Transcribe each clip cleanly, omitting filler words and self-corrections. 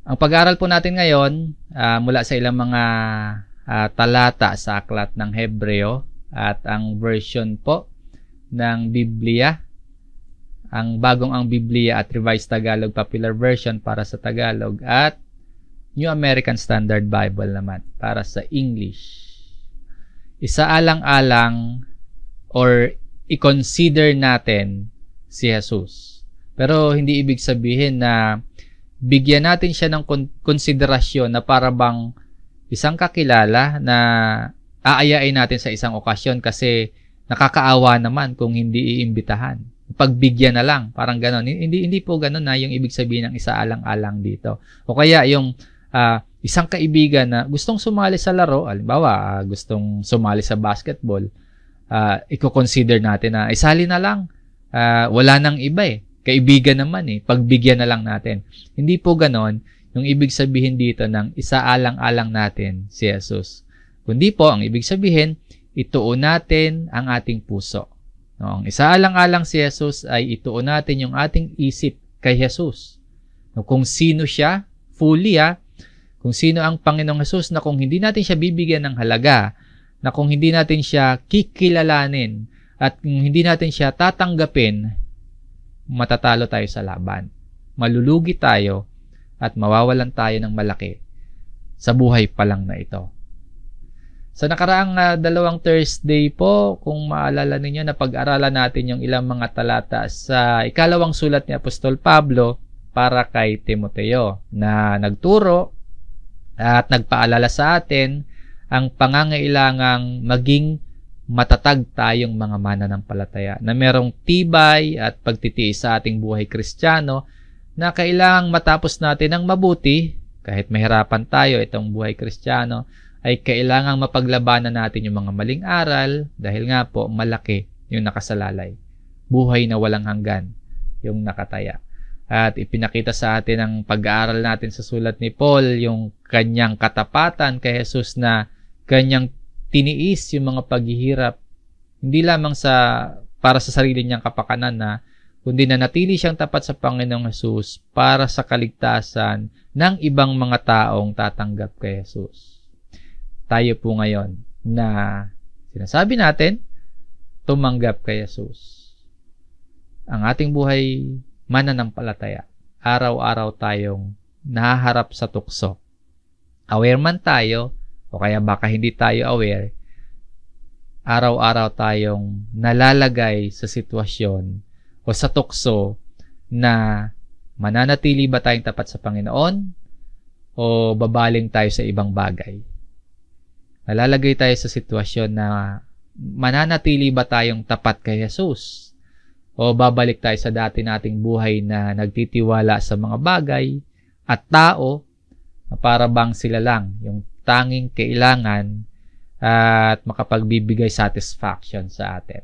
Ang pag-aaral po natin ngayon mula sa ilang mga talata sa aklat ng Hebreo at ang version po ng Biblia, ang Biblia at Revised Tagalog Popular Version para sa Tagalog at New American Standard Bible naman para sa English. Isaalang-alang or i-consider natin si Jesus. Pero hindi ibig sabihin na bigyan natin siya ng konsiderasyon na para bang isang kakilala na aayain natin sa isang okasyon kasi nakakaawa naman kung hindi iimbitahan. Pagbigyan na lang, parang ganon. Hindi po ganon na yung ibig sabihin ng isaalang-alang dito. O kaya yung isang kaibigan na gustong sumali sa laro, halimbawa gustong sumali sa basketball, i-consider natin na isali na lang. Wala nang iba eh. Kaibigan naman eh. Pagbigyan na lang natin. Hindi po ganon yung ibig sabihin dito ng isaalang-alang natin si Jesus. Kundi po, ang ibig sabihin, ituon natin ang ating puso. No, ang isaalang-alang si Jesus ay ituon natin yung ating isip kay Jesus. No, kung sino siya, fully kung sino ang Panginoong Jesus na kung hindi natin siya bibigyan ng halaga, na kung hindi natin siya kikilalanin, at kung hindi natin siya tatanggapin, matatalo tayo sa laban. Malulugi tayo at mawawalan tayo ng malaki sa buhay pa lang na ito. Sa nakaraang dalawang Thursday po, kung maalala ninyo, na pag-aralan natin yung ilang mga talata sa ikalawang sulat ni Apostol Pablo para kay Timoteo na nagturo at nagpaalala sa atin ang pangangailangang maging matatag tayong mga mananampalataya, na merong tibay at pagtitiis sa ating buhay Kristiyano, na kailangang matapos natin ng mabuti, kahit mahirapan tayo itong buhay Kristiyano, ay kailangang mapaglabanan natin yung mga maling aral, dahil nga po malaki yung nakasalalay. Buhay na walang hanggan yung nakataya. At ipinakita sa atin ang pag-aaral natin sa sulat ni Paul, yung kanyang katapatan kay Jesus na kanyang tiniis yung mga paghihirap, hindi lamang para sa sarili niyang kapakanan kundi na natili siyang tapat sa Panginoong Jesus para sa kaligtasan ng ibang mga taong tatanggap kay Jesus. Tayo po ngayon na sinasabi natin, tumanggap kay Jesus. Ang ating buhay mananampalataya, araw-araw tayong nahaharap sa tukso. Aware man tayo, o kaya baka hindi tayo aware, araw-araw tayong nalalagay sa sitwasyon o sa tukso na mananatili ba tayong tapat sa Panginoon o babaling tayo sa ibang bagay. Nalalagay tayo sa sitwasyon na mananatili ba tayong tapat kay Jesus o babalik tayo sa dati nating buhay na nagtitiwala sa mga bagay at tao na para bang sila lang yung tanging kailangan at makapagbibigay satisfaction sa atin.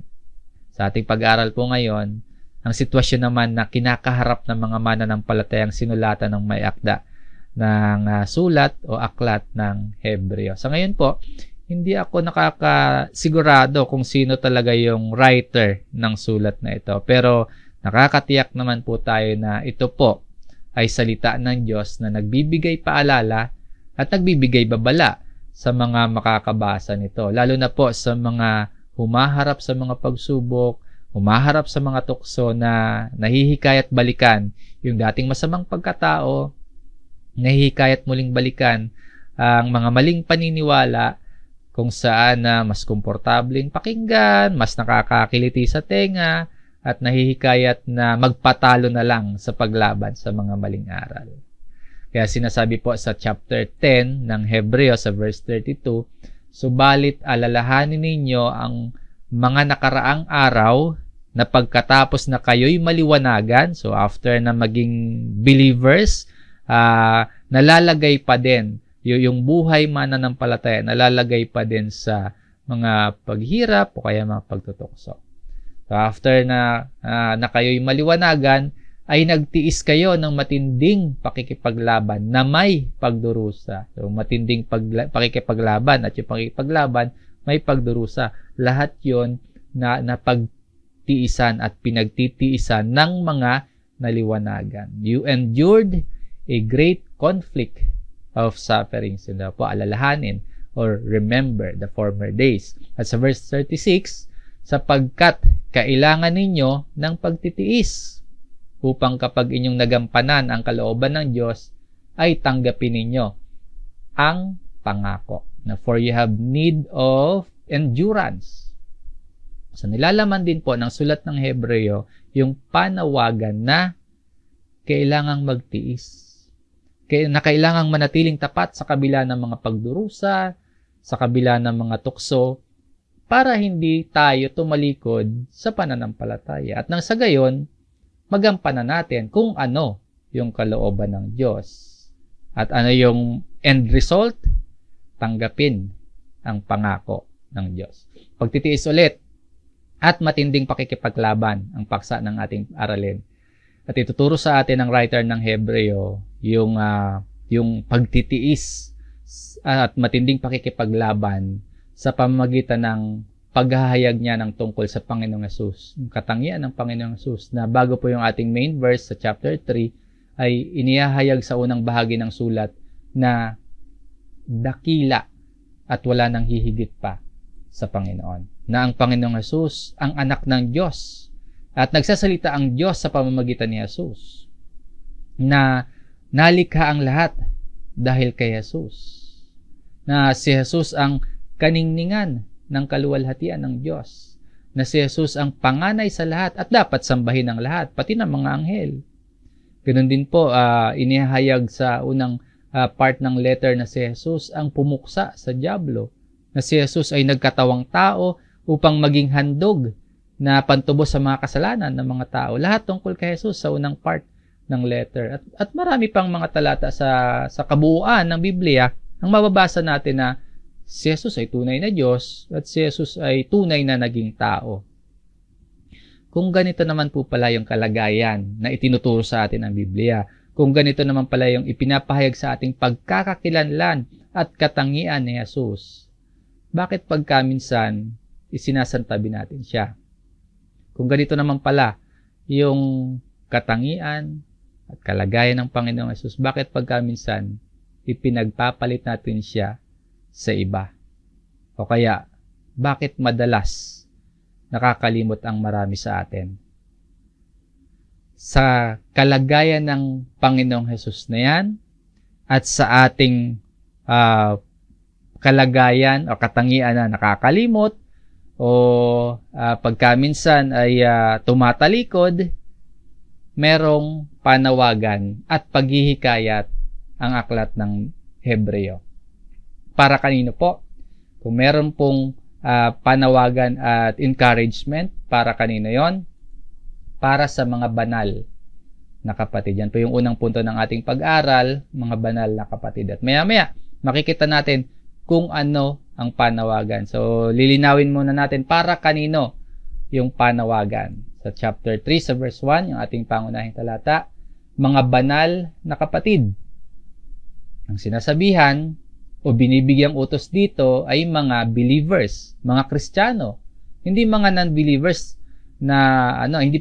Sa ating pag-aaral po ngayon, ang sitwasyon naman na kinakaharap ng mga mananampalatayang sinulatan ng may akda ng sulat o aklat ng Hebreo. Sa ngayon po, hindi ako nakakasigurado kung sino talaga yung writer ng sulat na ito. Pero nakakatiyak naman po tayo na ito po ay salita ng Diyos na nagbibigay paalala at nagbibigay babala sa mga makakabasa nito. Lalo na po sa mga humaharap sa mga pagsubok, humaharap sa mga tukso na nahihikayat balikan yung dating masamang pagkatao, nahihikayat muling balikan ang mga maling paniniwala kung saan na mas komportableng pakinggan, mas nakakakiliti sa tenga, at nahihikayat na magpatalo na lang sa paglaban sa mga maling aral. Kaya sinasabi po sa chapter 10 ng Hebreo sa verse 32, subalit alalahanin ninyo ang mga nakaraang araw na pagkatapos na kayo'y maliwanagan, so after na maging believers, nalalagay pa din yung buhay mananampalataya, nalalagay pa din sa mga paghirap o kaya mga pagtutukso. So after na kayo'y maliwanagan, ay nagtiis kayo ng matinding pakikipaglaban na may pagdurusa. So, matinding pakikipaglaban at yung pakikipaglaban may pagdurusa. Lahat yon na napagtiisan at pinagtitiisan ng mga naliwanagan. You endured a great conflict of sufferings. Yun daw po, alalahanin or remember the former days. At sa verse 36, sapagkat kailangan ninyo ng pagtitiis upang kapag inyong nagampanan ang kalooban ng Diyos, ay tanggapin ninyo ang pangako. Na for you have need of endurance. So nilalaman din po ng sulat ng Hebreo yung panawagan na kailangang magtiis. Na kailangang manatiling tapat sa kabila ng mga pagdurusa, sa kabila ng mga tukso, para hindi tayo tumalikod sa pananampalataya. At nang sa gayon, magampanan natin kung ano yung kalooban ng Diyos. At ano yung end result? Tanggapin ang pangako ng Diyos. Pagtitiis ulit at matinding pakikipaglaban ang paksa ng ating aralin. At ituturo sa atin ng writer ng Hebreo yung pagtitiis at matinding pakikipaglaban sa pamamagitan ng paghahayag niya ng tungkol sa Panginoong Hesus. Yung katangian ng Panginoong Hesus na bago po yung ating main verse sa chapter 3 ay inihahayag sa unang bahagi ng sulat na dakila at wala nang hihigit pa sa Panginoon. Na ang Panginoong Hesus ang anak ng Diyos at nagsasalita ang Diyos sa pamamagitan ni Hesus na nalikha ang lahat dahil kay Hesus. Na si Hesus ang kaningningan ng kaluwalhatian ng Diyos. Na si Hesus ang panganay sa lahat at dapat sambahin ng lahat, pati ng mga anghel. Ganun din po, inihahayag sa unang part ng letter na si Hesus ang pumuksa sa dyablo. Na si Hesus ay nagkatawang tao upang maging handog na pantubos sa mga kasalanan ng mga tao. Lahat tungkol kay Hesus sa unang part ng letter. At marami pang mga talata sa kabuuan ng Biblia ang mababasa natin na si Hesus ay tunay na Diyos at si Hesus ay tunay na naging tao. Kung ganito naman po pala yung kalagayan na itinuturo sa atin ng Biblia, kung ganito naman pala yung ipinapahayag sa ating pagkakakilanlan at katangian ni Hesus, bakit pagkaminsan isinasantabi natin siya? Kung ganito naman pala yung katangian at kalagayan ng Panginoong Hesus, bakit pagkaminsan ipinagpapalit natin siya sa iba? O kaya, bakit madalas nakakalimot ang marami sa atin? Sa kalagayan ng Panginoong Hesus na yan at sa ating kalagayan o katangian na nakakalimot o pagkaminsan ay tumatalikod, merong panawagan at paghihikayat ang aklat ng Hebreo. Para kanino po? Kung meron pong panawagan at encouragement, para kanino yon? Para sa mga banal na kapatid. Yan po yung unang punto ng ating pag-aral, mga banal na kapatid. At maya-maya, makikita natin kung ano ang panawagan. So, lilinawin muna natin para kanino yung panawagan. Sa chapter 3, sa verse 1, yung ating pangunahing talata, mga banal na kapatid. Ang sinasabihan o binibigyang utos dito ay mga believers, mga Kristiyano. Hindi mga non-believers na hindi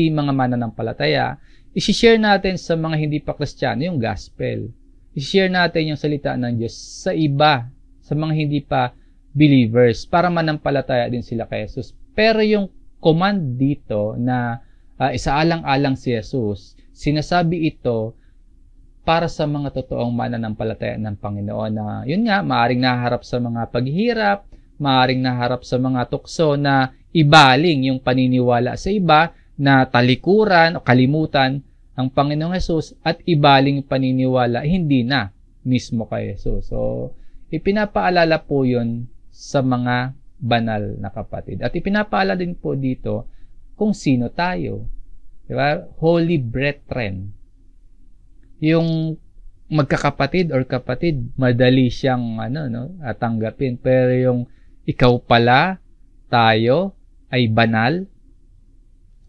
mga mananampalataya. I-share natin sa mga hindi pa Kristiyano yung gospel. I-share natin yung salita ng Diyos sa iba, sa mga hindi pa believers, para manampalataya din sila kay Jesus. Pero yung command dito na isaalang-alang si Jesus, sinasabi ito para sa mga totoong mananampalataya ng Panginoon na yun nga, maaring naharap sa mga paghihirap, maaring naharap sa mga tukso na ibaling yung paniniwala sa iba, na talikuran o kalimutan ang Panginoong Hesus at ibaling paniniwala hindi na mismo kay Hesus. So, ipinapaalala po yun sa mga banal na kapatid. At ipinapaalala din po dito kung sino tayo. Diba? Holy brethren. Yung magkakapatid or kapatid, madali siyang tanggapin. Pero yung ikaw pala, tayo, ay banal.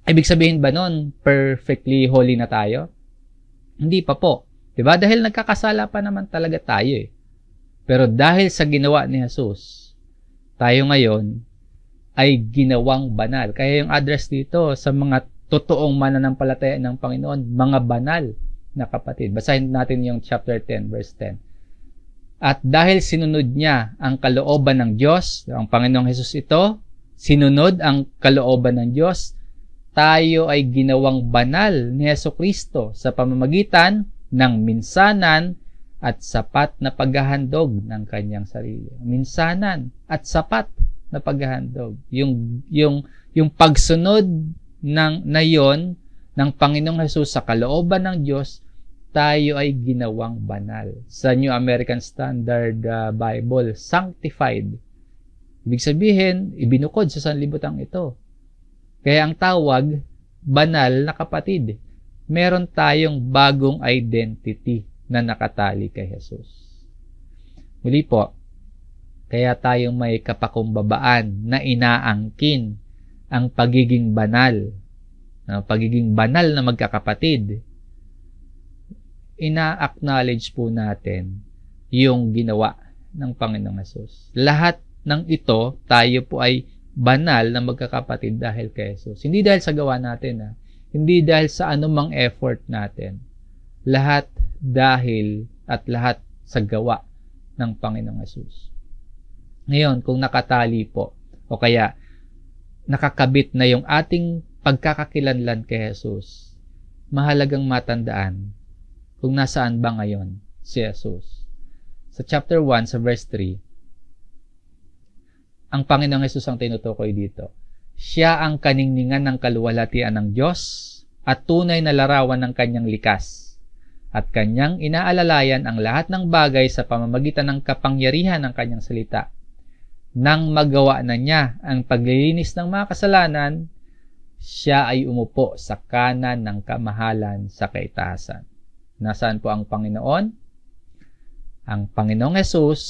Ibig sabihin ba nun, perfectly holy na tayo? Hindi pa po. Diba? Dahil nagkakasala pa naman talaga tayo eh. Pero dahil sa ginawa ni Jesus, tayo ngayon ay ginawang banal. Kaya yung address dito sa mga totoong mananampalataya ng Panginoon, mga banal na kapatid. Basahin natin yung chapter 10, verse 10. At dahil sinunod niya ang kalooban ng Diyos, ang Panginoong Hesus ito, sinunod ang kalooban ng Diyos, tayo ay ginawang banal ni Hesukristo sa pamamagitan ng minsanan at sapat na paghahandog ng kanyang sarili. Minsanan at sapat na paghahandog. Yung pagsunod na yon ng Panginoong Hesus sa kalooban ng Diyos, tayo ay ginawang banal. Sa New American Standard Bible, sanctified. Ibig sabihin, ibinukod sa sanlibutan ito. Kaya ang tawag, banal na kapatid. Meron tayong bagong identity na nakatali kay Jesus. Muli po, kaya tayong may kapakumbabaan na inaangkin ang pagiging banal. Pagiging banal na magkakapatid. Ina-acknowledge po natin yung ginawa ng Panginoong Hesus. Lahat ng ito, tayo po ay banal na magkakapatid dahil kay Jesus. Hindi dahil sa gawa natin, hindi dahil sa anumang effort natin. Lahat dahil at lahat sa gawa ng Panginoong Hesus. Ngayon, kung nakatali po o kaya nakakabit na yung ating pagkakakilanlan kay Jesus, mahalagang matandaan kung nasaan ba ngayon si Jesus. Sa chapter 1, sa verse 3, ang Panginoong Hesus ang tinutukoy dito. Siya ang kaningningan ng kaluwalhatian ng Diyos at tunay na larawan ng kanyang likas. At kanyang inaalalayan ang lahat ng bagay sa pamamagitan ng kapangyarihan ng kanyang salita. Nang magawa na niya ang paglilinis ng mga kasalanan, siya ay umupo sa kanan ng kamahalan sa kaitaasan. Nasaan po ang Panginoon? Ang Panginoong Hesus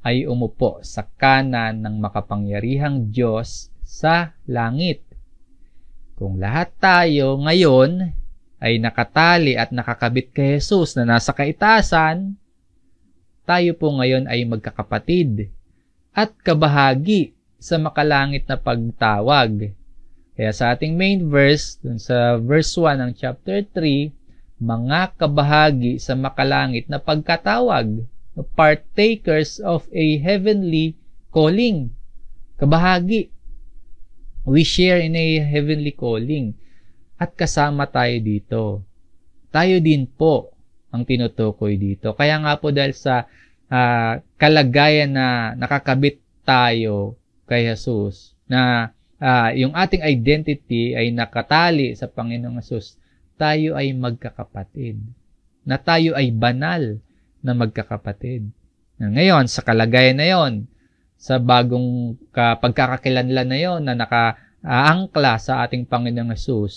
ay umupo sa kanan ng makapangyarihang Diyos sa langit. Kung lahat tayo ngayon ay nakatali at nakakabit kay Jesus na nasa kaitaasan, tayo po ngayon ay magkakapatid at kabahagi sa makalangit na pagtawag. Kaya sa ating main verse, dun sa verse 1 ng chapter 3, mga kabahagi sa makalangit na pagkatawag, partakers of a heavenly calling. Kabahagi. We share in a heavenly calling. At kasama tayo dito. Tayo din po ang tinutukoy dito. Kaya nga po dahil sa kalagayan na nakakabit tayo kay Jesus, na yung ating identity ay nakatali sa Panginoong Jesus, tayo ay magkakapatid. Na tayo ay banal na magkakapatid. Ngayon, sa kalagayan na yon, sa bagong pagkakakilanlan na yon na nakaangkla sa ating Panginoong Hesus,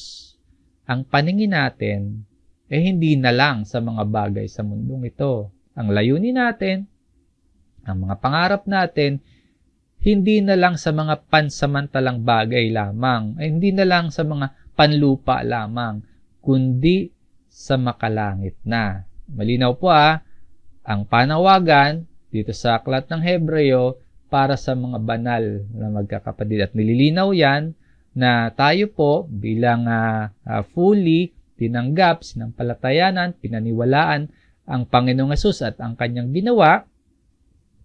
ang paningin natin ay hindi na lang sa mga bagay sa mundong ito. Ang layunin natin, ang mga pangarap natin, hindi na lang sa mga pansamantalang bagay lamang, ay hindi na lang sa mga panlupa lamang, kundi sa makalangit na. Malinaw po ang panawagan dito sa aklat ng Hebreo para sa mga banal na magkakapatid. At nililinaw yan na tayo po bilang fully tinanggap, sinampalatayanan, pinaniwalaan ang Panginoong Hesus at ang kanyang ginawa,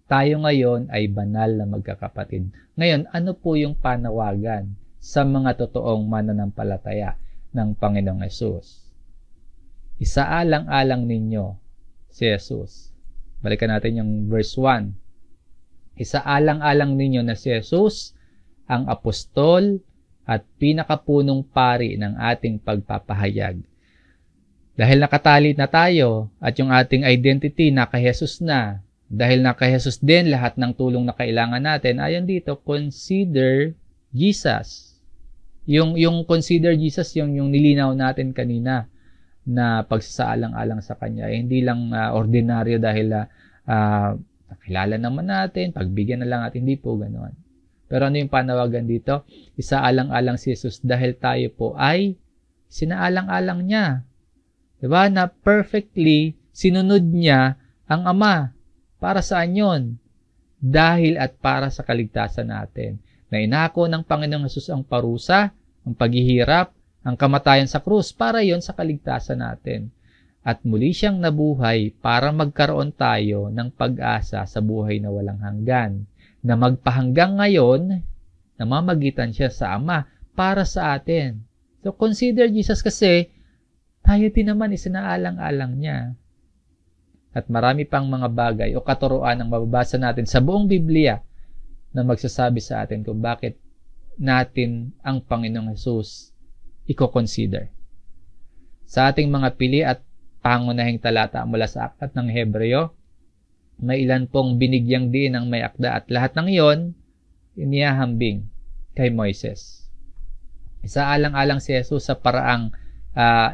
tayo ngayon ay banal na magkakapatid. Ngayon, ano po yung panawagan sa mga totoong mananampalataya ng Panginoong Hesus? Isaalang-alang ninyo si Jesus. Balikan natin yung verse 1. Isaalang-alang ninyo na si Jesus, ang apostol at pinakapunong pari ng ating pagpapahayag. Dahil nakatali na tayo at yung ating identity naka Jesus na, dahil naka Jesus din lahat ng tulong na kailangan natin, ayon dito, consider Jesus. Yung consider Jesus, yung nilinaw natin kanina, na pagsasaalang-alang sa Kanya. Hindi lang ordinaryo dahil nakilala naman natin, pagbigyan na lang at hindi po ganoon. Pero ano yung panawagan dito? Isaalang-alang si Jesus dahil tayo po ay sinaalang-alang niya. Diba? Na perfectly sinunod niya ang Ama. Para saan yun? Dahil at para sa kaligtasan natin. Na inako ng Panginoong Jesus ang parusa, ang paghihirap, ang kamatayan sa krus, para yon sa kaligtasan natin. at muli siyang nabuhay para magkaroon tayo ng pag-asa sa buhay na walang hanggan, na magpahanggang ngayon, namamagitan siya sa Ama para sa atin. So consider Jesus kasi tayo din naman isinaalang-alang niya. At marami pang mga bagay o katuruan ang mababasa natin sa buong Biblia na magsasabi sa atin kung bakit natin ang Panginoong Hesus i-consider. Sa ating mga pili at pangunahing talata mula sa aklat ng Hebreo, may ilan pong binigyang diin ang may akda at lahat ng iyon inihahambing kay Moises. Isaalang-alang si Jesus sa paraang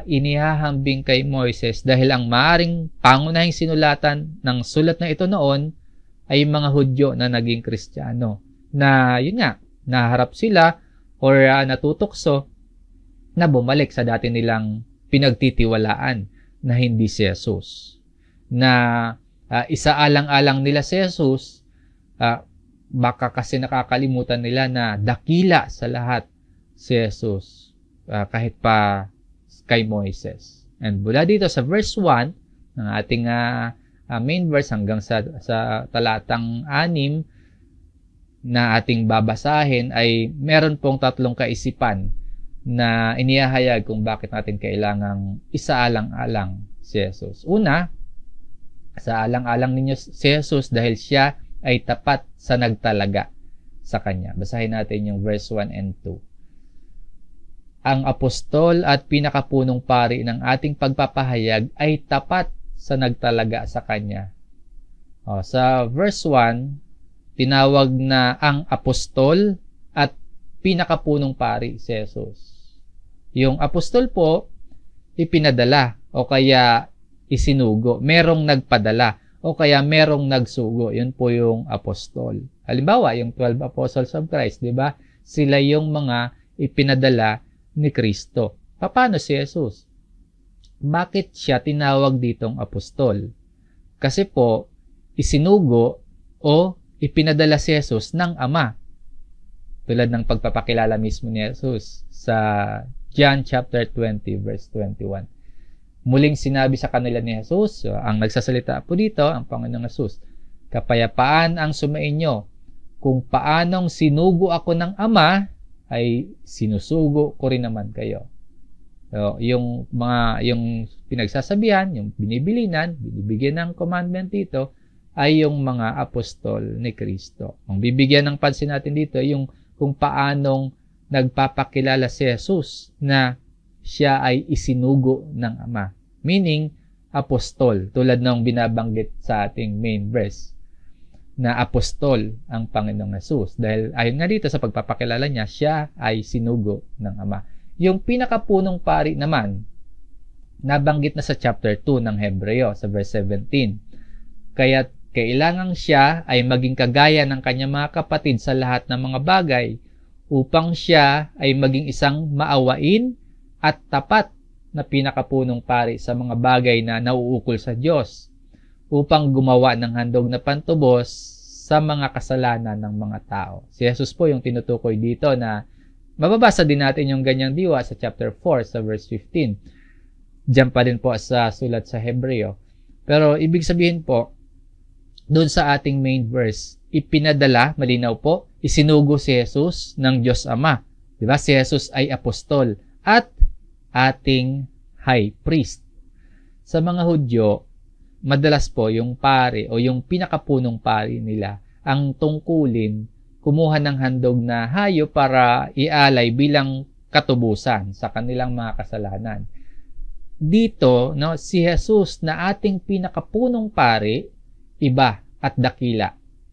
inihahambing kay Moises dahil ang maaring pangunahing sinulatan ng sulat na ito noon ay mga Hudyo na naging Kristiyano. Na yun nga, naharap sila or natutokso na bumalik sa dati nilang pinagtitiwalaan na hindi si Jesus. Na isaalang-alang nila si Jesus, baka kasi nakakalimutan nila na dakila sa lahat si Jesus kahit pa kay Moises. And mula dito sa verse 1 ng ating main verse hanggang sa talatang 6 na ating babasahin ay meron pong tatlong kaisipan na inihahayag kung bakit natin kailangang isaalang-alang si Jesus. Una, isaalang-alang ninyo si Jesus dahil siya ay tapat sa nagtalaga sa Kanya. Basahin natin yung verse 1 and 2. Ang apostol at pinakapunong pari ng ating pagpapahayag ay tapat sa nagtalaga sa Kanya. Sa verse 1, tinawag na ang apostol at pinakapunong pari si Jesus. Yung apostol po, ipinadala o kaya isinugo. Merong nagpadala o kaya merong nagsugo. Yun po yung apostol. Halimbawa, yung 12 apostles of Christ, di ba? Sila yung mga ipinadala ni Kristo. Paano si Jesus? Bakit siya tinawag ditong apostol? Kasi po, isinugo o ipinadala si Jesus ng Ama. Tulad ng pagpapakilala mismo ni Jesus sa John chapter 20 verse 21. Muling sinabi sa kanila ni Jesus, ang nagsasalita po dito, ang Panginoong Jesus, kapayapaan ang sumainyo. Kung paanong sinugo ako ng Ama, ay sinusugo ko rin naman kayo. So, yung pinagsasabihan, yung binibilinan, binibigyan ng commandment dito, ay yung mga apostol ni Kristo. Ang bibigyan ng pansin natin dito, yung kung paanong nagpapakilala si Jesus na siya ay isinugo ng Ama. Meaning, apostol, tulad ng binabanggit sa ating main verse, na apostol ang Panginoong Jesus. Dahil ayon nga dito sa pagpapakilala niya, siya ay sinugo ng Ama. Yung pinakapunong pari naman, nabanggit na sa chapter 2 ng Hebreo, sa verse 17. Kaya't kailangang siya ay maging kagaya ng kanyang mga kapatid sa lahat ng mga bagay, upang siya ay maging isang maawain at tapat na pinakapunong pari sa mga bagay na nauukol sa Diyos, upang gumawa ng handog na pantubos sa mga kasalanan ng mga tao. Si Jesus po yung tinutukoy dito na mababasa din natin yung ganyang diwa sa chapter 4 sa verse 15. Diyan pa din po sa sulat sa Hebreo. Pero ibig sabihin po, doon sa ating main verse, ipinadala, malinaw po, isinugo si Jesus ng Diyos Ama. Diba? Si Jesus ay apostol at ating high priest. Sa mga Hudyo, madalas po yung pari o yung pinakapunong pari nila ang tungkulin kumuha ng handog na hayo para ialay bilang katubusan sa kanilang mga kasalanan. Dito, si Jesus na ating pinakapunong pari, iba at dakila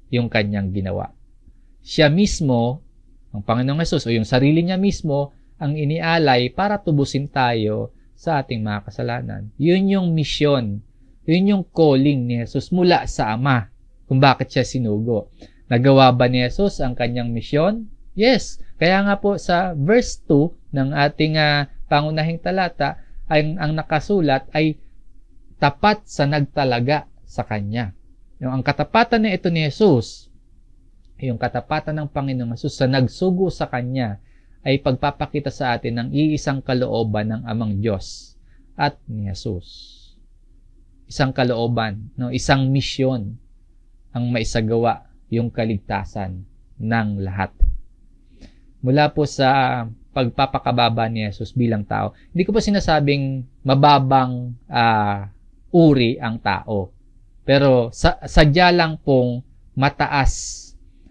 yung kanyang ginawa. Siya mismo, ang Panginoong Hesus o yung sarili niya mismo, ang inialay para tubusin tayo sa ating mga kasalanan. Yun yung misyon. Yun yung calling ni Jesus mula sa Ama kung bakit siya sinugo. Nagawa ba ni Jesus ang kanyang misyon? Yes. Kaya nga po sa verse 2 ng ating pangunahing talata, ang nakasulat ay tapat sa nagtalaga sa Kanya. Ang katapatan na ito ni Jesus, yung katapatan ng Panginoong Jesus sa nagsugo sa Kanya, ay pagpapakita sa atin ng iisang kalooban ng Amang Diyos at ni Jesus. isang kalooban, no, isang misyon ang maisagawa yung kaligtasan ng lahat. Mula po sa pagpapakababa ni Jesus bilang tao. Hindi ko po sinasabing mababang uri ang tao. Pero sadya lang pong mataas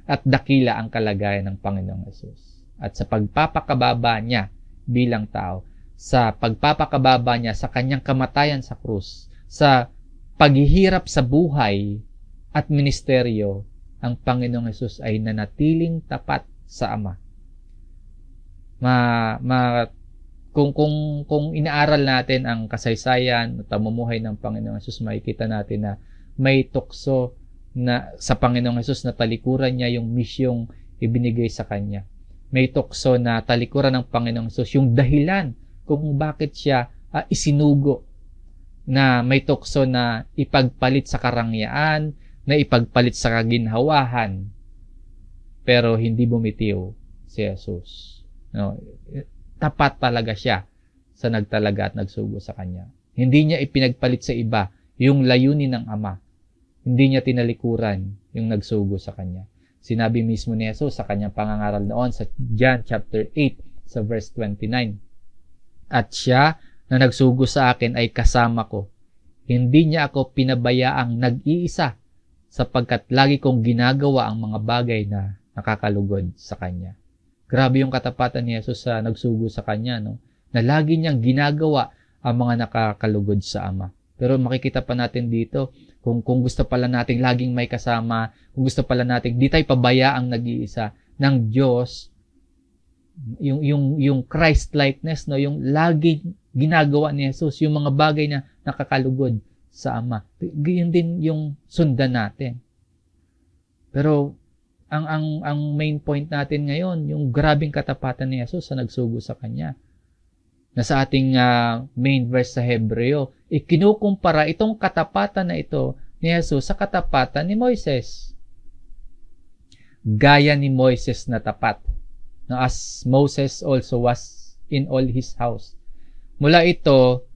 at dakila ang kalagayan ng Panginoong Jesus. At sa pagpapakababa niya bilang tao, sa pagpapakababa niya sa kanyang kamatayan sa krus, sa paghihirap sa buhay at ministeryo, ang Panginoong Jesus ay nanatiling tapat sa Ama. Kung inaaral natin ang kasaysayan at pamumuhay ng Panginoong Jesus, makikita natin na may tukso na sa Panginoong Jesus na talikuran niya yung misyong ibinigay sa kanya. May tukso na talikuran ng Panginoong Jesus yung dahilan kung bakit siya isinugo, na may tukso na ipagpalit sa karangyaan, na ipagpalit sa kaginhawahan, pero hindi bumitiw si Jesus. No, tapat talaga siya sa nagtalaga at nagsugo sa kanya. Hindi niya ipinagpalit sa iba yung layunin ng Ama. Hindi niya tinalikuran yung nagsugo sa kanya. Sinabi mismo ni Jesus sa kanyang pangangaral noon sa John chapter 8 sa verse 29. At siya na nagsugo sa akin ay kasama ko. Hindi niya ako pinabayaang nag-iisa, sapagkat lagi kong ginagawa ang mga bagay na nakakalugod sa kanya. Grabe yung katapatan ni Jesus sa nagsugo sa kanya, no? Na lagi niyang ginagawa ang mga nakakalugod sa Ama. Pero makikita pa natin dito, kung gusto pala nating laging may kasama, kung gusto pala nating di tayo pabayaang nag-iisa ng Diyos, yung Christ-likeness, no? Yung lagi ginagawa ni Jesus, yung mga bagay na nakakalugod sa Ama. Yun din yung sundan natin. Pero ang main point natin ngayon, yung grabing katapatan ni Jesus sa nagsugo sa kanya. Na sa ating main verse sa Hebreo, kinukumpara itong katapatan na ito ni Jesus sa katapatan ni Moises. Gaya ni Moises na tapat, na as Moses also was in all his house. Mula ito,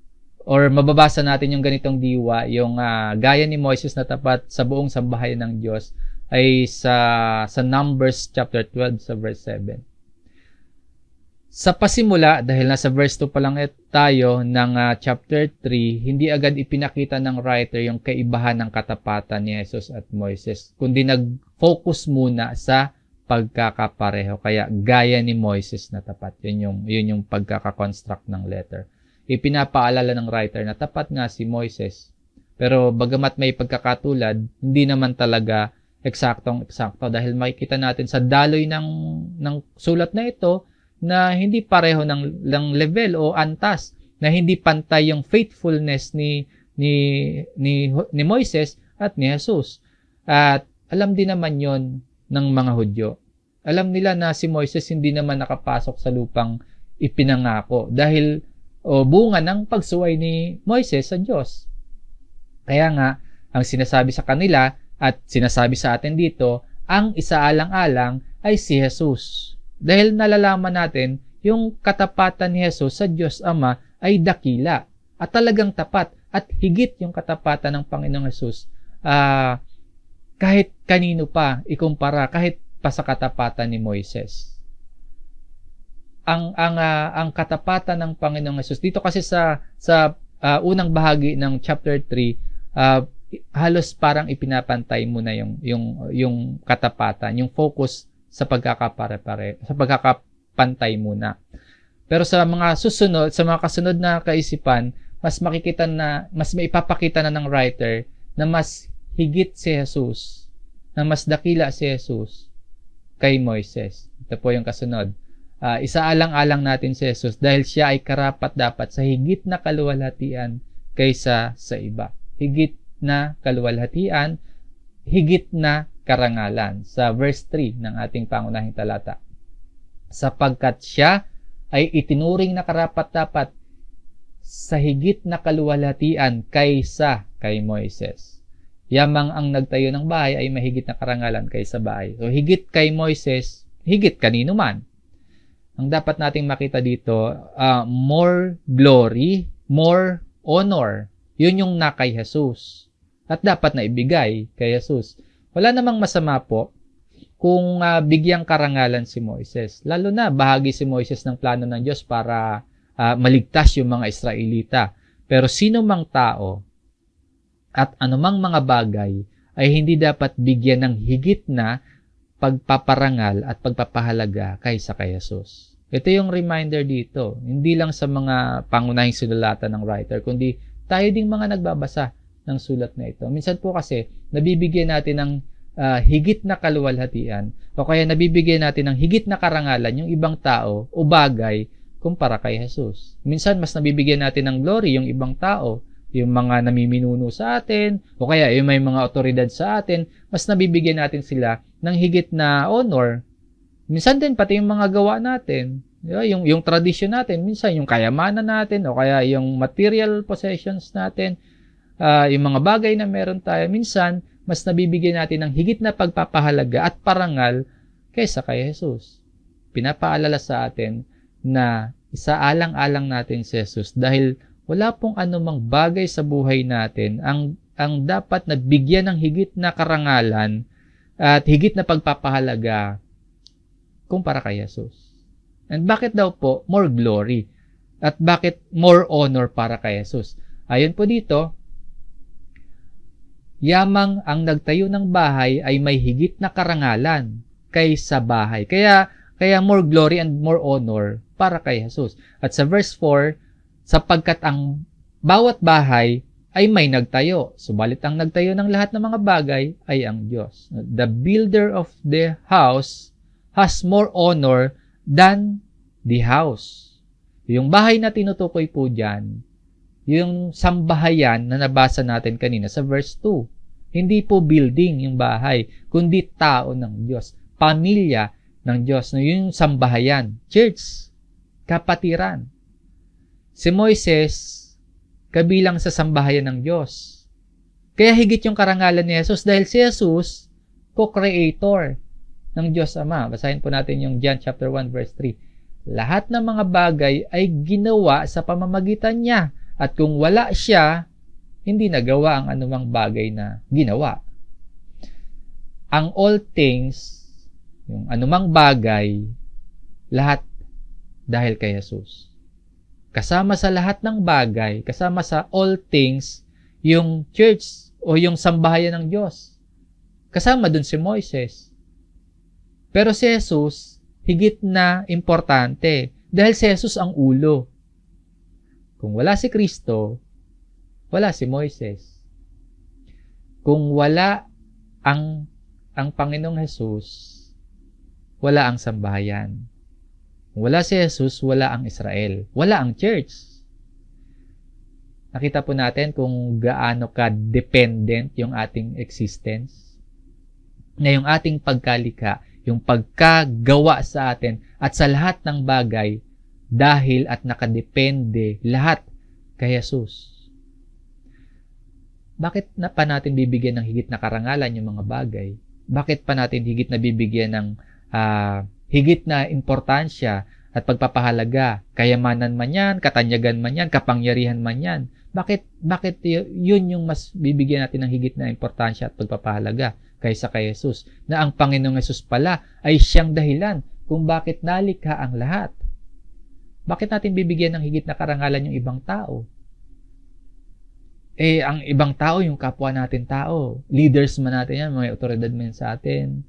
or mababasa natin yung ganitong diwa, yung gaya ni Moises na tapat sa buong sambahayan ng Diyos, ay sa Numbers chapter 12 sa verse 7. Sa pasimula, dahil nasa verse 2 pa lang tayo ng chapter 3, hindi agad ipinakita ng writer yung kaibahan ng katapatan ni Jesus at Moises, kundi nag-focus muna sa pagkakapareho. Kaya gaya ni Moises na tapat. Yun yung pagkakakonstruct ng letter. Ipinapaalala ng writer na tapat nga si Moises. Pero bagamat may pagkakatulad, hindi naman talaga eksaktong-eksakto, dahil makikita natin sa daloy ng sulat na ito na hindi pareho ng level o antas, na hindi pantay yung faithfulness ni Moises at ni Jesus. At alam din naman yon ng mga Hudyo. Alam nila na si Moises hindi naman nakapasok sa lupang ipinangako dahil bunga ng pagsuway ni Moises sa Diyos. Kaya nga, ang sinasabi sa kanila at sinasabi sa atin dito, ang isaalang-alang ay si Jesus. Dahil nalalaman natin, yung katapatan ni Jesus sa Diyos Ama ay dakila at talagang tapat at higit yung katapatan ng Panginoong Jesus kahit kanino pa ikumpara, kahit pa sa katapatan ni Moises. Ang katapatan ng Panginoong Jesus dito kasi sa unang bahagi ng chapter 3, halos parang ipinapantay mo na yung katapatan, yung focus sa pagkakapantay muna. Pero sa mga kasunod na kaisipan, mas maipapakita na ng writer na mas higit si Jesus, na mas dakila si Jesus kay Moises. Ito po yung kasunod. Isaalang-alang natin si Jesus dahil siya ay karapat-dapat sa higit na kaluwalhatian kaysa sa iba. Higit na kaluwalhatian, higit na karangalan. Sa verse 3 ng ating pangunahing talata. Sapagkat siya ay itinuring na karapat-dapat sa higit na kaluwalhatian kaysa kay Moises. Yamang ang nagtayo ng bahay ay mahigit na karangalan kaysa bahay. So, higit kay Moises, higit kanino man. Ang dapat nating makita dito, more glory, more honor Yun yung na kay Jesus. At dapat na ibigay kay Jesus. Wala namang masama po kung bigyang karangalan si Moises. Lalo na, bahagi si Moises ng plano ng Diyos para maligtas yung mga Israelita. Pero sino mang tao at anumang mga bagay ay hindi dapat bigyan ng higit na pagpaparangal at pagpapahalaga kaysa kay Jesus. Ito yung reminder dito. Hindi lang sa mga pangunahing sinulatan ng writer, kundi tayo ding mga nagbabasa ng sulat na ito. Minsan po kasi, nabibigyan natin ng higit na kaluwalhatian o kaya nabibigyan natin ng higit na karangalan yung ibang tao o bagay kumpara kay Jesus. Minsan, mas nabibigyan natin ng glory yung ibang tao, yung mga namiminuno sa atin, o kaya yung may mga otoridad sa atin, mas nabibigyan natin sila ng higit na honor. Minsan din, pati yung mga gawa natin, yung tradisyon natin, minsan yung kayamanan natin, o kaya yung material possessions natin, yung mga bagay na meron tayo, minsan, mas nabibigyan natin ng higit na pagpapahalaga at parangal kaysa kay Jesus. Pinapaalala sa atin na isaalang-alang natin si Jesus dahil wala pong anumang bagay sa buhay natin ang dapat na bigyan ng higit na karangalan at higit na pagpapahalaga kumpara kay Jesus. And bakit daw po more glory? At bakit more honor para kay Jesus? Ayon po dito, yamang ang nagtayo ng bahay ay may higit na karangalan kaysa bahay. Kaya more glory and more honor para kay Jesus. At sa verse 4, sapagkat ang bawat bahay ay may nagtayo, subalit ang nagtayo ng lahat ng mga bagay ay ang Diyos. The builder of the house has more honor than the house. Yung bahay na tinutukoy po dyan, yung sambahayan na nabasa natin kanina sa verse 2. Hindi po building yung bahay, kundi tao ng Diyos, pamilya ng Diyos, na yung sambahayan, church, kapatiran. Si Moises, kabilang sa sambahayan ng Diyos. Kaya higit yung karangalan ni Jesus dahil si Jesus, co-creator ng Diyos Ama. Basahin po natin yung John chapter 1 verse 3. Lahat ng mga bagay ay ginawa sa pamamagitan niya. At kung wala siya, hindi nagawa ang anumang bagay na ginawa. Ang all things, yung anumang bagay, lahat dahil kay Jesus. Kasama sa lahat ng bagay, kasama sa all things, yung church o yung sambahayan ng Diyos. Kasama dun si Moises. Pero si Jesus, higit na importante dahil si Jesus ang ulo. Kung wala si Kristo, wala si Moises. Kung wala ang Panginoong Jesus, wala ang sambahayan. Kung wala si Jesus, wala ang Israel. Wala ang church. Nakita po natin kung gaano ka-dependent yung ating existence. Na yung ating pagkalika, yung pagkagawa sa atin at sa lahat ng bagay dahil at nakadepende lahat kay Jesus. Bakit na pa natin bibigyan ng higit na karangalan yung mga bagay? Bakit pa natin higit na bibigyan ng higit na importansya at pagpapahalaga, kayamanan man yan, katanyagan man yan, kapangyarihan man yan? Bakit yun yung mas bibigyan natin ng higit na importansya at pagpapahalaga kaysa kay Jesus? Na ang Panginoong Jesus pala ay siyang dahilan kung bakit nalikha ang lahat. Bakit natin bibigyan ng higit na karangalan yung ibang tao? Ang ibang tao, yung kapwa natin tao, leaders man natin yan, mga otoridad man sa atin,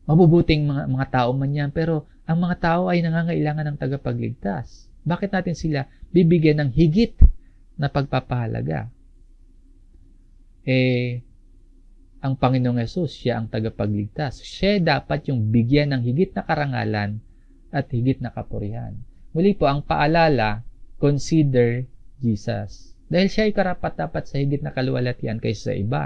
mabubuting mga tao man yan, pero ang mga tao ay nangangailangan ng tagapagligtas. Bakit natin sila bibigyan ng higit na pagpapahalaga? Ang Panginoong Yesus, siya ang tagapagligtas. Siya dapat yung bigyan ng higit na karangalan at higit na kapurihan. Muli po, ang paalala, consider Jesus. Dahil siya ay karapat-dapat sa higit na kaluwalhatian kaysa sa iba.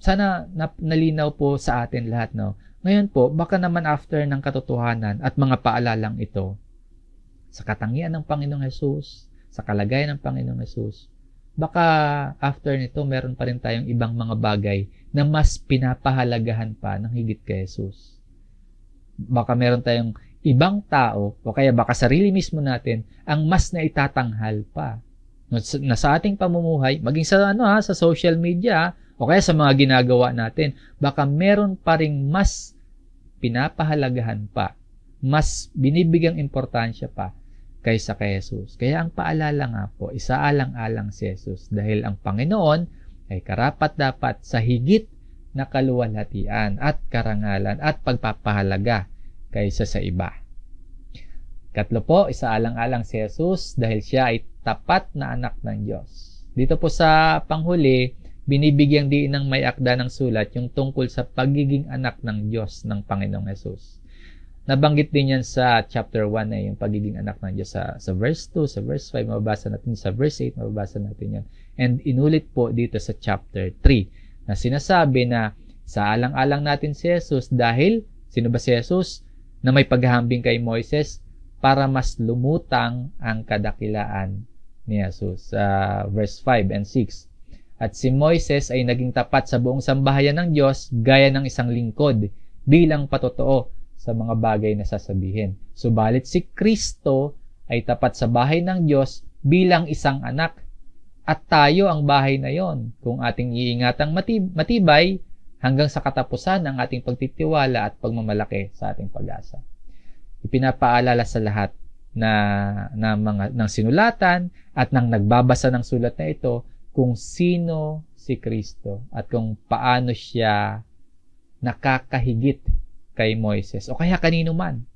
Sana nalinaw po sa atin lahat, no? Ngayon po, baka naman after ng katotohanan at mga paalalang ito, sa katangian ng Panginoong Hesus, sa kalagayan ng Panginoong Hesus, baka after nito, meron pa rin tayong ibang mga bagay na mas pinapahalagahan pa ng higit kay Hesus. Baka meron tayong ibang tao, o kaya baka sarili mismo natin, ang mas naitatanghal pa Na sa ating pamumuhay, maging sa sa social media o kaya sa mga ginagawa natin, baka meron pa ring mas pinapahalagahan pa, mas binibigyang importansya pa kaysa kay Jesus. Kaya ang paalala nga po, isaalang-alang si Jesus dahil ang Panginoon ay karapat-dapat sa higit na kaluwalhatian at karangalan at pagpapahalaga kaysa sa iba. Katlo po, isaalang-alang si Jesus dahil siya ay tapat na anak ng Diyos. Dito po sa panghuli, binibigyang diin ng may akda ng sulat yung tungkol sa pagiging anak ng Diyos ng Panginoong Jesus. Nabanggit din yan sa chapter 1 yung pagiging anak ng Diyos sa verse 2, sa verse 5, mababasa natin, sa verse 8, mababasa natin yan. And inulit po dito sa chapter 3 na sinasabi na sa alang-alang natin si Jesus dahil, sino ba si Jesus? Na may paghahambing kay Moises para mas lumutang ang kadakilaan ni Jesus. Verse 5 and 6. At si Moises ay naging tapat sa buong sambahayan ng Diyos gaya ng isang lingkod bilang patotoo sa mga bagay na sasabihin. Subalit si Kristo ay tapat sa bahay ng Diyos bilang isang anak. At tayo ang bahay na yon kung ating iingatang matibay hanggang sa katapusan ng ating pagtitiwala at pagmamalaki sa ating pag-asa. Ipinapaalala sa lahat ng sinulatan at ng nagbabasa ng sulat na ito kung sino si Kristo at kung paano siya nakakahigit kay Moises o kaya kanino man.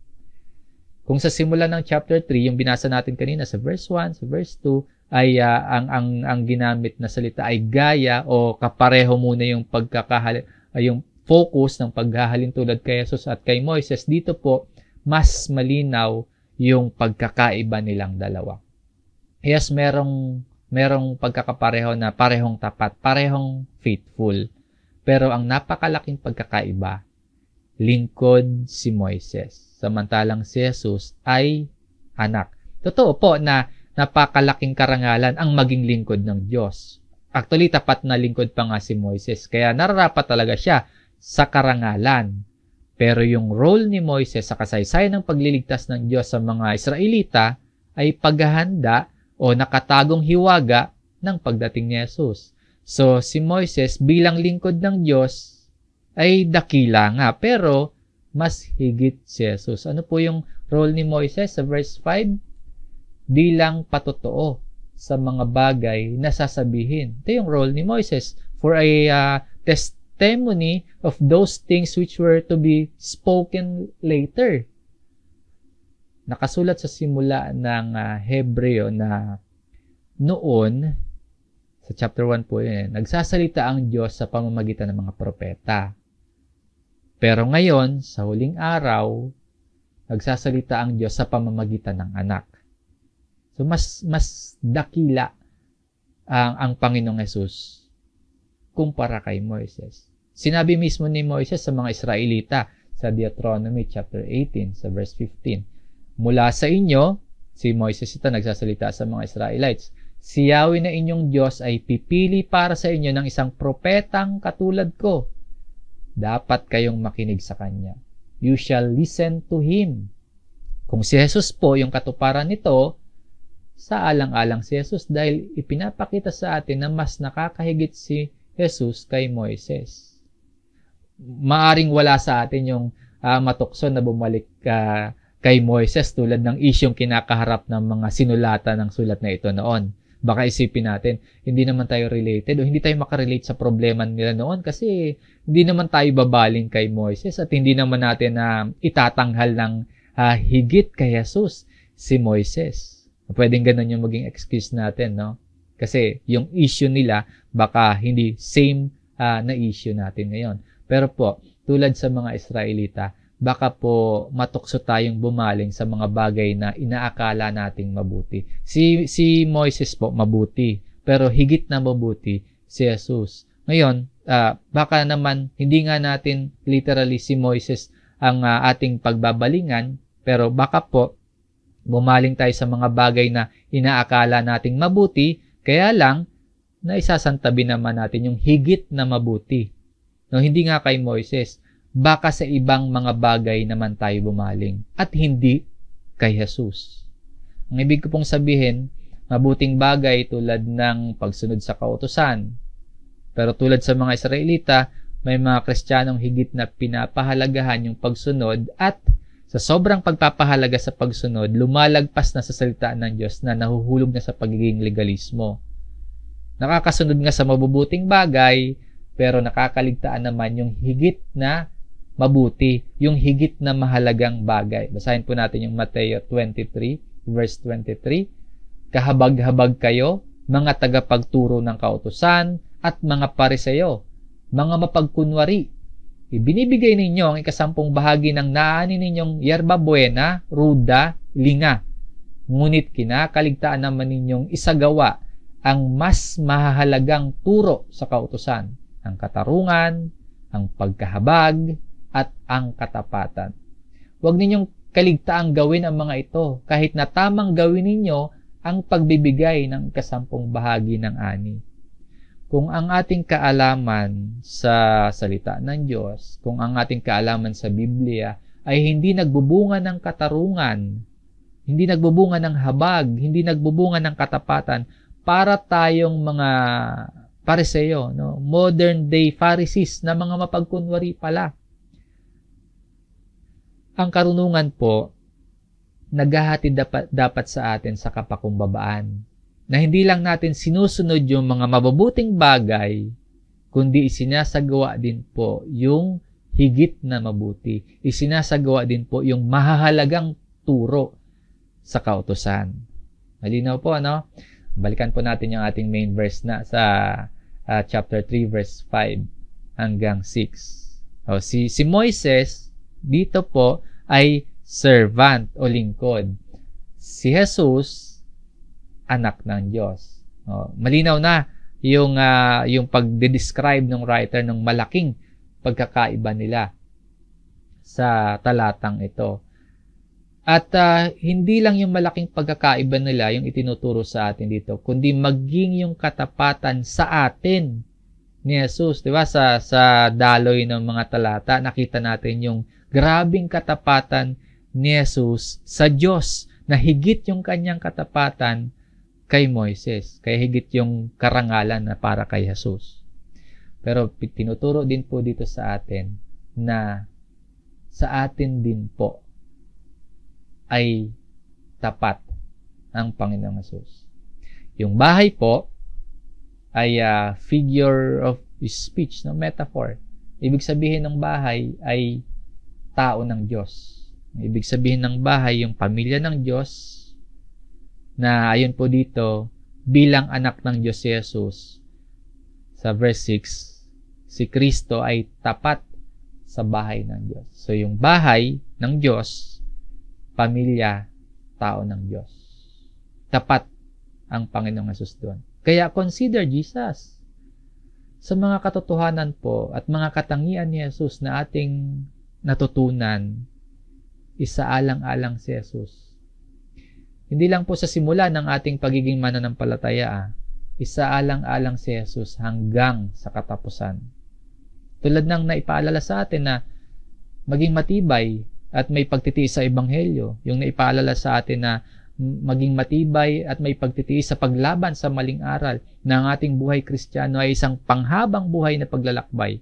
Kung sa simula ng chapter 3, yung binasa natin kanina sa verse 1, sa verse 2, ay ang ginamit na salita ay gaya o kapareho muna yung yung focus ng paghahalin tulad kay Jesus at kay Moises. Dito po, mas malinaw yung pagkakaiba nilang dalawa. Yes, merong pagkakapareho na parehong tapat, parehong faithful. Pero ang napakalaking pagkakaiba, lingkod si Moises. Samantalang si Jesus ay anak. Totoo po na napakalaking karangalan ang maging lingkod ng Diyos. Actually, tapat na lingkod pa nga si Moises. Kaya nararapat talaga siya sa karangalan. Pero yung role ni Moises sa kasaysayan ng pagliligtas ng Diyos sa mga Israelita ay paghahanda o nakatagong hiwaga ng pagdating ni Jesus. So, si Moises bilang lingkod ng Diyos ay dakila nga, pero mas higit si Jesus. Ano po yung role ni Moises sa verse 5? Bilang patotoo sa mga bagay na sasabihin. Ito yung role ni Moises for a testimony of those things which were to be spoken later. Nakasulat sa simula ng Hebreo na noon, sa chapter 1 po yun, nagsasalita ang Diyos sa pamamagitan ng mga propeta. Pero ngayon, sa huling araw, nagsasalita ang Diyos sa pamamagitan ng anak. So, mas dakila ang Panginoong Hesus kumpara kay Moises. Sinabi mismo ni Moises sa mga Israelita sa Deuteronomy chapter 18, sa verse 15. Mula sa inyo, si Moises ito nagsasalita sa mga Israelites, si Yahweh na inyong Diyos ay pipili para sa inyo ng isang propetang katulad ko. Dapat kayong makinig sa Kanya. You shall listen to Him. Kung si Jesus po yung katuparan nito, sa alang-alang si Jesus dahil ipinapakita sa atin na mas nakakahigit si Jesus kay Moises. Maaring wala sa atin yung matukso na bumalik kay Moises tulad ng isyong kinakaharap ng mga sinulatan ng sulat na ito noon. Baka isipin natin, hindi naman tayo related o hindi tayo makarelate sa problema nila noon kasi hindi naman tayo babaling kay Moises at hindi naman natin itatanghal ng higit kay Jesus si Moises. Pwedeng ganun yung maging excuse natin, no? Kasi yung issue nila baka hindi same na issue natin ngayon. Pero po, tulad sa mga Israelita, baka po matukso tayong bumaling sa mga bagay na inaakala nating mabuti. Si Moises po mabuti, pero higit na mabuti si Jesus. Ngayon, baka naman hindi nga natin literally si Moises ang ating pagbabalingan, pero baka po bumaling tayo sa mga bagay na inaakala nating mabuti, kaya lang na isasantabi naman natin yung higit na mabuti. No, hindi nga kay Moises, baka sa ibang mga bagay naman tayo bumaling at hindi kay Jesus. Ang ibig ko pong sabihin, mabuting bagay tulad ng pagsunod sa kautusan. Pero tulad sa mga Israelita, may mga Kristiyanong higit na pinapahalagahan yung pagsunod at sa sobrang pagpapahalaga sa pagsunod, lumalagpas na sa salita ng Diyos na nahuhulog na sa pagiging legalismo. Nakakasunod nga sa mabubuting bagay, pero nakakaligtaan naman yung higit na mabuti, yung higit na mahalagang bagay. Basahin po natin yung Mateo 23, verse 23. Kahabag-habag kayo, mga tagapagturo ng kautusan at mga Pariseo, mga mapagkunwari. Ibinibigay ninyo ang ikasampung bahagi ng naani ninyong yerba buena, ruda, linga. Ngunit kinakaligtaan naman ninyong isagawa ang mas mahalagang turo sa kautusan, ang katarungan, ang pagkahabag, at ang katapatan. Huwag ninyong kaligtaang gawin ang mga ito, kahit na tamang gawin ninyo ang pagbibigay ng ikasampung bahagi ng ani. Kung ang ating kaalaman sa salita ng Diyos, kung ang ating kaalaman sa Biblia ay hindi nagbubunga ng katarungan, hindi nagbubunga ng habag, hindi nagbubunga ng katapatan, para tayong mga Pariseo, no? Modern day Pharisees na mga mapagkunwari pala. Ang karunungan po, naghahatid dapat sa atin sa kapakumbabaan, na hindi lang natin sinusunod yung mga mabubuting bagay, kundi isinasagawa din po yung higit na mabuti. Isinasagawa din po yung mahahalagang turo sa kautusan. Malinaw po, ano? Balikan po natin yung ating main verse na sa chapter 3, verse 5 hanggang 6. Si Moises, dito po, ay servant o lingkod. Si Jesus, anak ng Diyos. Malinaw na yung pagde-describe ng writer ng malaking pagkakaiba nila sa talatang ito. At hindi lang yung malaking pagkakaiba nila yung itinuturo sa atin dito, kundi maging yung katapatan sa atin ni Jesus. Diba? Sa daloy ng mga talata, nakita natin yung grabing katapatan ni Jesus sa Diyos, na higit yung kanyang katapatan kay Moises, kaya higit yung karangalan na para kay Jesus. Pero tinuturo din po dito sa atin na sa atin din po ay tapat ang Panginoong Jesus. Yung bahay po ay figure of speech, no? Metaphor. Ibig sabihin ng bahay ay tao ng Diyos. Ibig sabihin ng bahay yung pamilya ng Diyos, na ayon po dito, bilang anak ng Diyos si Jesus, sa verse 6, si Kristo ay tapat sa bahay ng Diyos. So yung bahay ng Diyos, pamilya, tao ng Diyos. Tapat ang Panginoong Jesus doon. Kaya consider Jesus. Sa mga katotohanan po at mga katangian ni Jesus na ating natutunan, isaalang-alang si Jesus. Hindi lang po sa simula ng ating pagiging mananampalataya, isaalang-alang si Jesus hanggang sa katapusan. Tulad ng naipaalala sa atin na maging matibay at may pagtitiis sa Ebanghelyo, yung naipaalala sa atin na maging matibay at may pagtitiis sa paglaban sa maling aral, na ang ating buhay Kristiyano ay isang panghabang buhay na paglalakbay.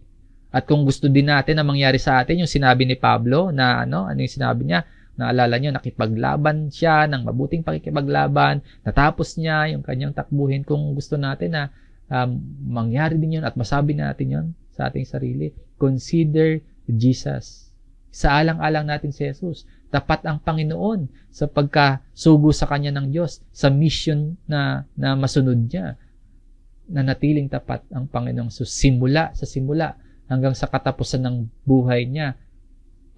At kung gusto din natin na mangyari sa atin yung sinabi ni Pablo na ano yung sinabi niya, naalala niyo, nakipaglaban siya ng mabuting pakikipaglaban, natapos niya yung kanyang takbuhin. Kung gusto natin na mangyari din yun at masabi natin yun sa ating sarili, consider Jesus. Saalang-alang natin si Jesus. Tapat ang Panginoon sa pagkasugo sa Kanya ng Diyos, sa mission na masunod niya. Nanatiling tapat ang Panginoong Jesus simula hanggang sa katapusan ng buhay niya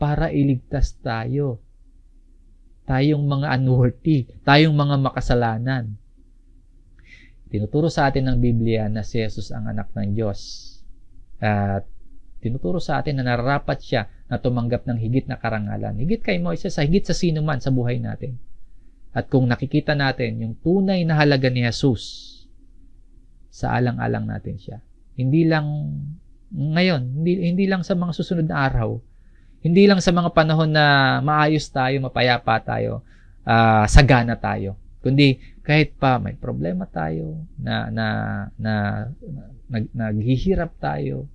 para iligtas tayo. Tayong mga unworthy, tayong mga makasalanan. Tinuturo sa atin ng Biblia na si Jesus ang anak ng Diyos. At tinuturo sa atin na nararapat siya na tumanggap ng higit na karangalan. Higit kay Moises, higit sa sino man sa buhay natin. At kung nakikita natin yung tunay na halaga ni Jesus, sa alang-alang natin siya. Hindi lang ngayon, hindi lang sa mga susunod na araw, hindi lang sa mga panahon na maayos tayo, mapayapa tayo, sagana tayo, kundi Kahit pa may problema tayo, naghihirap tayo,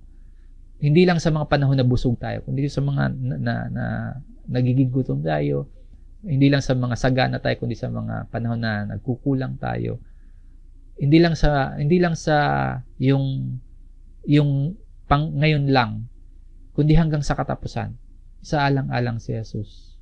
hindi lang sa mga panahon na busog tayo, kundi sa mga nagiging gutom tayo, hindi lang sa mga sagana tayo, kundi sa mga panahon na nagkukulang tayo. Hindi lang sa yung pang ngayon lang, kundi hanggang sa katapusan. Isaalang-alang si Jesus.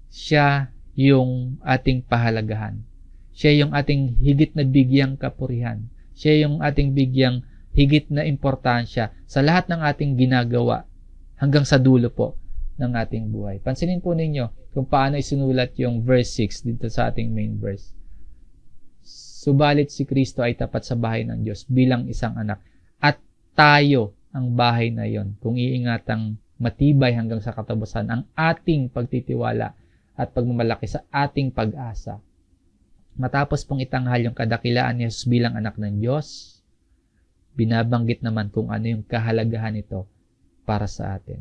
Siya yung ating pahalagahan. Siya yung ating higit na bigyang kapurihan. Siya yung ating bigyang higit na importansya sa lahat ng ating ginagawa hanggang sa dulo po ng ating buhay. Pansinin po ninyo kung paano isinulat yung verse 6 dito sa ating main verse. Subalit si Kristo ay tapat sa bahay ng Diyos bilang isang anak. At tayo ang bahay na yon, kung iingatang matibay hanggang sa katapusan ang ating pagtitiwala at pagmamalaki sa ating pag-asa. Matapos pong itanghal yung kadakilaan ni Jesus bilang anak ng Diyos, binabanggit naman kung ano yung kahalagahan nito para sa atin.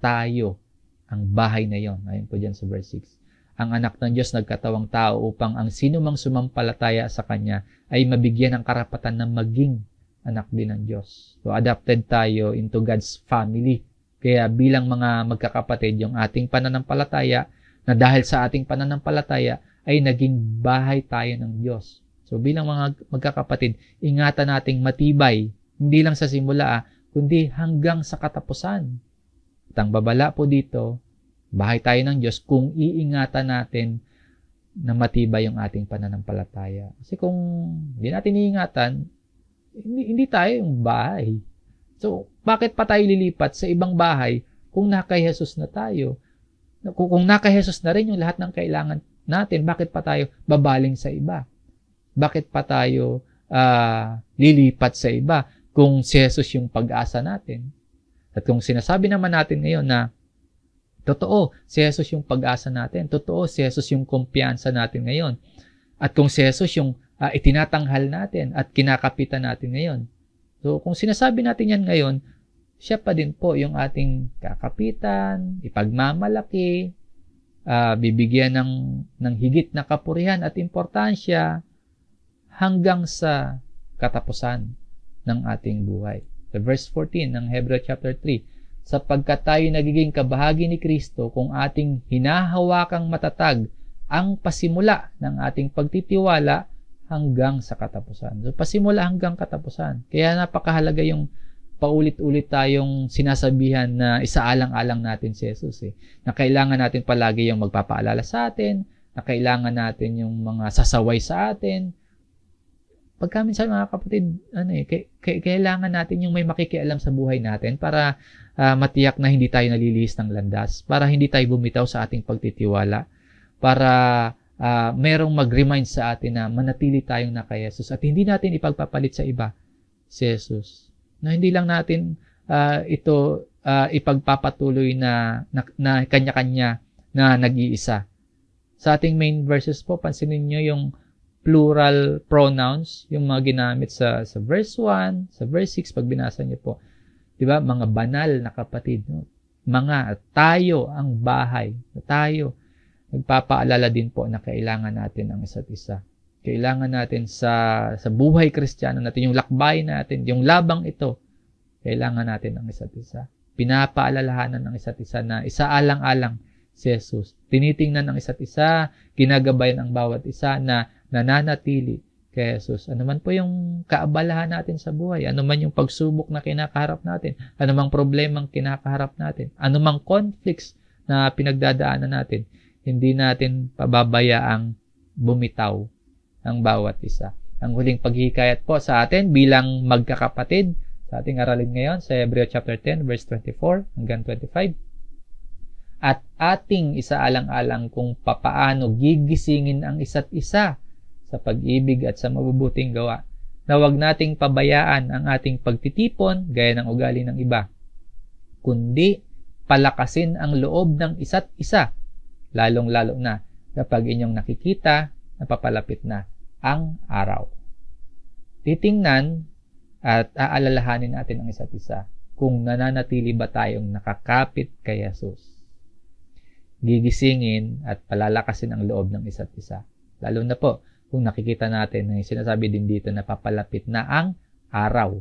Tayo ang bahay na yon. Ayon po dyan sa verse 6. Ang anak ng Diyos nagkatawang tao upang ang sinumang sumampalataya sa Kanya ay mabigyan ng karapatan na maging anak din ng Diyos. So, adopted tayo into God's family. Kaya bilang mga magkakapatid, yung ating pananampalataya, na dahil sa ating pananampalataya, ay naging bahay tayo ng Diyos. So, bilang mga magkakapatid, ingatan nating matibay, hindi lang sa simula, kundi hanggang sa katapusan. At ang babala po dito, bahay tayo ng Diyos kung iingatan natin na matibay yung ating pananampalataya. Kasi kung hindi natin iingatan, hindi tayo yung bahay. So, bakit pa tayo lilipat sa ibang bahay kung naka Jesus na tayo? Kung naka Jesus na rin yung lahat ng kailangan natin, bakit pa tayo babaling sa iba? Bakit pa tayo lilipat sa iba kung si Jesus yung pag-asa natin? At kung sinasabi naman natin ngayon na totoo, si Jesus yung pag-asa natin, totoo, si Jesus yung kumpiyansa natin ngayon, at kung si Jesus yung itinatanghal natin at kinakapitan natin ngayon. So, kung sinasabi natin yan ngayon, siya pa din po yung ating kakapitan, ipagmamalaki, bibigyan ng higit na kapurihan at importansya hanggang sa katapusan ng ating buhay. So, verse 14 ng Hebrew chapter 3, sapagkat tayo nagiging kabahagi ni Kristo kung ating hinahawakang matatag ang pasimula ng ating pagtitiwala hanggang sa katapusan. So, pasimula hanggang katapusan. Kaya napakahalaga yung paulit-ulit tayong sinasabihan na isaalang-alang natin si Jesus. Na kailangan natin palagi yung magpapaalala sa atin, na kailangan natin yung mga sasaway sa atin. Pagka minsan mga kapatid, kailangan natin yung may makikialam sa buhay natin para matiyak na hindi tayo nalilihis ng landas, para hindi tayo bumitaw sa ating pagtitiwala, para merong mag-remind sa atin na manatili tayong naka Jesus at hindi natin ipagpapalit sa iba si Jesus. Na hindi lang natin ito ipagpapatuloy na kanya-kanya na nag-iisa. Sa ating main verses po, pansinin nyo yung plural pronouns, yung mga ginamit sa verse 1, sa verse 6, pag binasa nyo po. Diba? Mga banal na kapatid. No? Mga tayo ang bahay. Tayo. Nagpapaalala din po na kailangan natin ang isa't isa. Kailangan natin sa buhay Kristiyano natin, yung lakbay natin, yung labang ito, kailangan natin ang isa't isa. Pinapaalalahanan ng isa't isa na isaalang-alang si Jesus. Tinitingnan ng isa't isa, ginagabayan ang bawat isa na nananatili kay Jesus. Ano man po yung kaabalahan natin sa buhay, ano man yung pagsubok na kinakaharap natin, ano mang problemang kinakaharap natin, ano mang conflicts na pinagdadaanan natin, hindi natin pababayaang bumitaw ang bawat isa. Ang huling paghihikayat po sa atin bilang magkakapatid sa ating aralin ngayon sa Hebreo chapter 10 verse 24 hanggang 25. At ating isaalang-alang kung papaano gigisingin ang isa't isa sa pag-ibig at sa mabubuting gawa, na huwag nating pabayaan ang ating pagtitipon gaya ng ugali ng iba, kundi palakasin ang loob ng isa't isa, lalong-lalo na kapag inyong nakikita na papalapit na ang araw. Titingnan at aalalahanin natin ang isa't isa kung nananatili ba tayong nakakapit kay Jesus. Gigisingin at palalakasin ang loob ng isa't isa. Lalo na po kung nakikita natin na sinasabi din dito na papalapit na ang araw.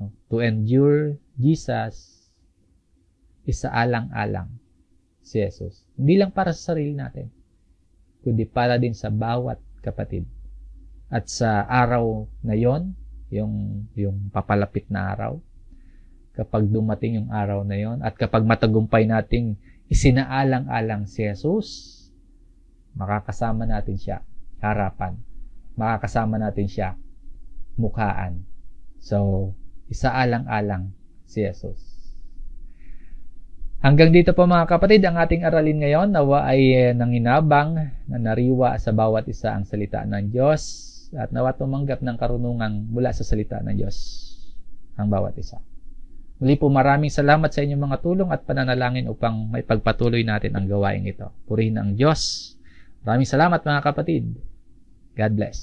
No? To endure Jesus, isaalang-alang si Jesus. Hindi lang para sa sarili natin, kundi para din sa bawat kapatid. At sa araw na yon, yung papalapit na araw, kapag dumating yung araw na yon, at kapag matagumpay nating isinaalang-alang si Jesus, makakasama natin siya harapan. Makakasama natin siya mukhaan. So, isaalang-alang si Jesus. Hanggang dito po mga kapatid, ang ating aralin ngayon. Nawa ay nanginabang na nariwa sa bawat isa ang salita ng Diyos at nawa tumanggap ng karunungan mula sa salita ng Diyos ang bawat isa. Muli po maraming salamat sa inyong mga tulong at pananalangin upang may pagpatuloy natin ang gawain ito. Purihin ang Diyos. Maraming salamat mga kapatid. God bless.